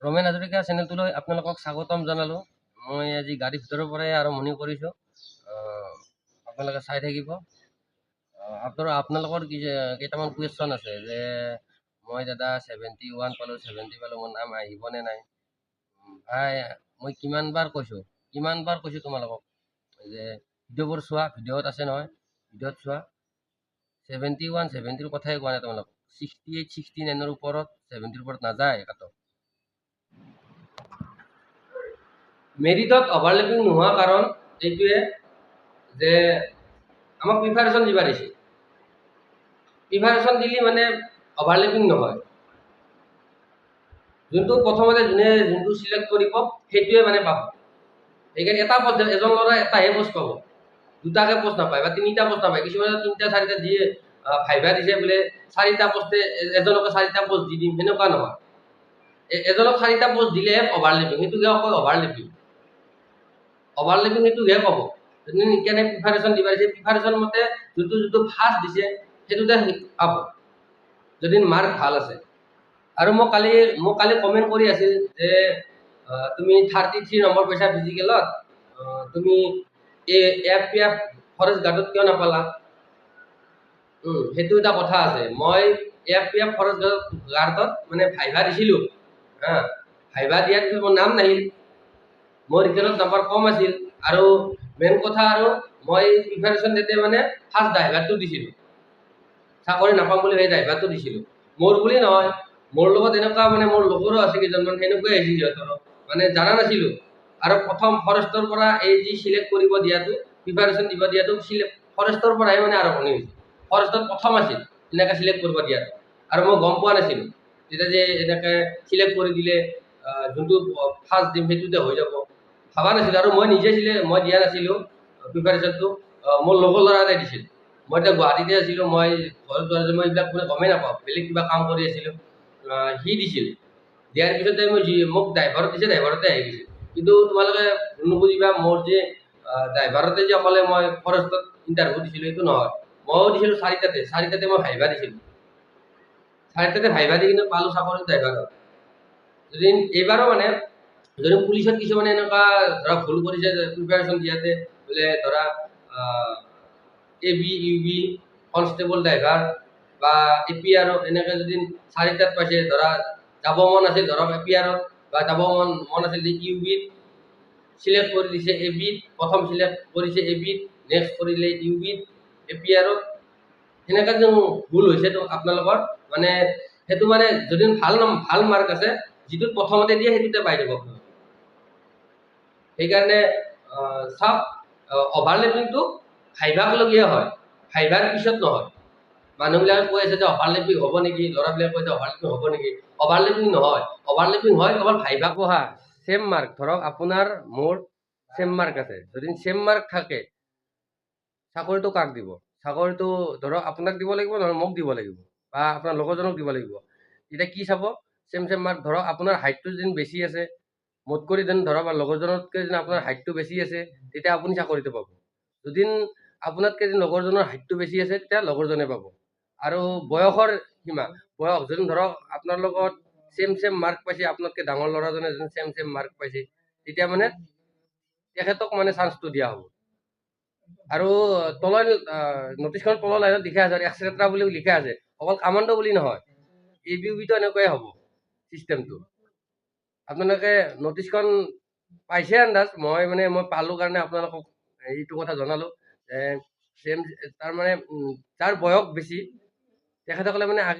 ৰমেন হাজৰিকা চেনেলটোলৈ আপোনালোকক স্বাগতম জনালোঁ। মই আজি গাড়ীৰ ভিতৰৰ পৰাই আৰম্ভণি কৰিছোঁ। আপোনালোকে চাই থাকিব। আপোনালোকৰ কেইটামান কুৱেশ্যন আছে যে মই দাদা 71 পালোঁ, 70 পালোঁ, মোৰ নাম আহিবনে নাই? ভাই, মই কিমানবাৰ কৈছোঁ তোমালোকক যে ভিডিঅ'বোৰ চোৱা, ভিডিঅ'ত আছে নহয়, ভিডিঅ'ত চোৱা। 71, 70ৰ কথাই কোৱা নাই তোমালোকক। 68, 69ৰ ওপৰত, 70ৰ ওপৰত নাযায় কাট অফ। মেৰিটত অভাৰলেপিং নোহোৱা কাৰণ এইটোৱে যে আমাক প্ৰিপাৰেশ্যন দিব দিছে। প্ৰিপাৰেশ্যন দিলে মানে অভাৰলেপিং নহয়। যোনটো প্ৰথমতে যোনটো চিলেক্ট কৰিব সেইটোৱে মানে পাব। সেইকাৰণে এটা পষ্ট এজন ল'ৰা এটাহে পষ্ট পাব, দুটাকে পষ্ট নাপায় বা তিনিটা পষ্ট নাপায়। কিছুমানে 3টা 4টা যিয়ে ভাইভা দিছে বোলে 4টা পষ্টে এজনকে 4টা পষ্ট দি দিম, সেনেকুৱা নহয়। এজনক 4টা পষ্ট দিলেহে অভাৰলেপিং, সেইটোকে কয় অভাৰলেপিং। অভাৰলেপিং সেইটোহে ক'ব। যদি কেনে প্ৰিপাৰেশ্যন দিব দিছে, প্ৰিপাৰেশ্যন মতে যোনটো ফাৰ্ষ্ট দিছে সেইটোতে পাব, যদি মাৰ্ক ভাল আছে। আৰু মোক কালি কমেণ্ট কৰি আছিল যে তুমি 33 নম্বৰ পাইছা ফিজিকেলত, তুমি AFPF ফৰেষ্ট গাৰ্ডত কিয় নাপালা? সেইটো এটা কথা আছে। মই AFPF ফৰেষ্ট গাৰ্ডত মানে ভাইভা দিছিলোঁ। ভাইভা দিয়াৰ পিছত মোৰ নাম নাহিল, মোৰ ৰিটাৰ্ণত নাম্বাৰ কম আছিল। আৰু মেইন কথা, আৰু মই প্ৰিপাৰেশ্যন দিওঁতে মানে ফাৰ্ষ্ট ড্ৰাইভাৰটো দিছিলোঁ, চাকৰি নাপাম বুলি সেই ড্ৰাইভাৰটো দিছিলোঁ। মোৰ বুলি নহয়, মোৰ লগত এনেকুৱা মানে মোৰ লগৰো আছে কেইজনমান, সেনেকুৱাই আহিছিল সিহঁতৰো, মানে জানা নাছিলোঁ। আৰু প্ৰথম ফৰেষ্টৰ পৰা এই যি চিলেক্ট কৰিব দিয়াটো, প্ৰিপাৰেশ্যন দিব দিয়াটো ফৰেষ্টৰ পৰাই মানে আৰম্ভণি হৈছিল। ফৰেষ্টত প্ৰথম আছিল এনেকৈ চিলেক্ট কৰিব দিয়াটো, আৰু মই গম পোৱা নাছিলোঁ তেতিয়া যে এনেকৈ চিলেক্ট কৰি দিলে যোনটো ফাৰ্ষ্ট দিম সেইটোতে হৈ যাব, ভাবা নাছিলোঁ। আৰু মই নিজে মই দিয়া নাছিলোঁ প্ৰিপাৰেশ্যনটো, মোৰ লগৰ ল'ৰা এটাই দিছিল। মই এতিয়া গুৱাহাটীতে আছিলোঁ, মই ঘৰত যোৱা মই এইবিলাক মানে গমেই নাপাওঁ, বেলেগ কিবা কাম কৰি আছিলোঁ। সি দিছিল, দিয়াৰ পিছতে মোক ড্ৰাইভাৰত দিছে, ড্ৰাইভাৰতে আহি গৈছিল। কিন্তু তোমালোকে ভুল নুবুজিবা, মোৰ যে ড্ৰাইভাৰতে যে অকলে মই ফৰেষ্টত ইণ্টাৰভিউ দিছিলোঁ এইটো নহয়। ময়ো দিছিলোঁ 4টাতে মই ভাইভা দিছিলোঁ। 4টাতে ভাইভা দি কিন্তু পালোঁ চাকৰি ড্ৰাইভাৰত। যদি এইবাৰো মানে যদি পুলিচত কিছুমানে এনেকুৱা ধৰা ভুল কৰিছে প্ৰিপাৰেশ্যন দিয়াতে, বোলে ধৰা AB, UB, কনষ্টেবল ড্ৰাইভাৰ বা APR এনেকৈ যদি 4টাত পাইছে, ধৰা যাব মন আছিল ধৰক APR বা যাব মন আছিল UBত, চিলেক্ট কৰি দিছে ABত, প্ৰথম চিলেক্ট কৰিছে ABত, নেক্সট কৰিলে UBত, APRত, সেনেকৈ যে ভুল হৈছে তো আপোনালোকৰ। মানে সেইটো মানে যদি ভাল মাৰ্ক আছে, যিটোত প্ৰথমতে দিয়ে সেইটোতে পাই যাব আপোনালোকে। সেইকাৰণে চাওক, অভাৰলেপিংটো ভাইভাকলগীয়া হয়, ভাইভাৰ পিছত নহয়। মানুহবিলাকে কৈ আছে যে অভাৰলেপিং হ'ব নেকি, ল'ৰাবিলাকে কৈ আছে অভাৰলেপিং হ'ব নেকি। অভাৰলেপিং নহয়, অভাৰলেপিং হয় কেৱল ভাইভা পঢ়া চেম মাৰ্ক। ধৰক আপোনাৰ মোৰ চেম মাৰ্ক আছে, যদি চেম মাৰ্ক থাকে চাকৰিটো কাক দিব? চাকৰিটো ধৰক আপোনাক দিব লাগিব, নহয় মোক দিব লাগিব, বা আপোনাৰ লগৰজনক দিব লাগিব। এতিয়া কি চাব? চেম মাৰ্ক। ধৰক আপোনাৰ হাইটটো যদি বেছি আছে মোতকৈ, যেন ধৰক লগৰজনতকৈ যেন আপোনাৰ হাইটটো বেছি আছে, তেতিয়া আপুনি চাকৰিটো পাব। যদি আপোনাতকৈ যেন লগৰজনৰ হাইটটো বেছি আছে, তেতিয়া লগৰজনে পাব। আৰু বয়সৰ সীমা, বয়স যদি ধৰক আপোনাৰ লগত চেম মাৰ্ক পাইছে, আপোনাতকৈ ডাঙৰ ল'ৰাজনে যেন চেম মাৰ্ক পাইছে, তেতিয়া মানে তেখেতক মানে চান্সটো দিয়া হ'ব। আৰু তলৰ নটিচখন তলৰ লাইনত লিখা আছে এক্সেট্ৰা বুলিও লিখা আছে, অকল কামাণ্ড বুলি নহয়। ABUBতো এনেকুৱাই হ'ব চিষ্টেমটো। আপোনালোকে নটিচখন পাইছে আন্দাজ, মই পালোঁ কাৰণে আপোনালোকক এইটো কথা জনালোঁ যে তাৰমানে যাৰ বয়স বেছি তেখেতসকলে মানে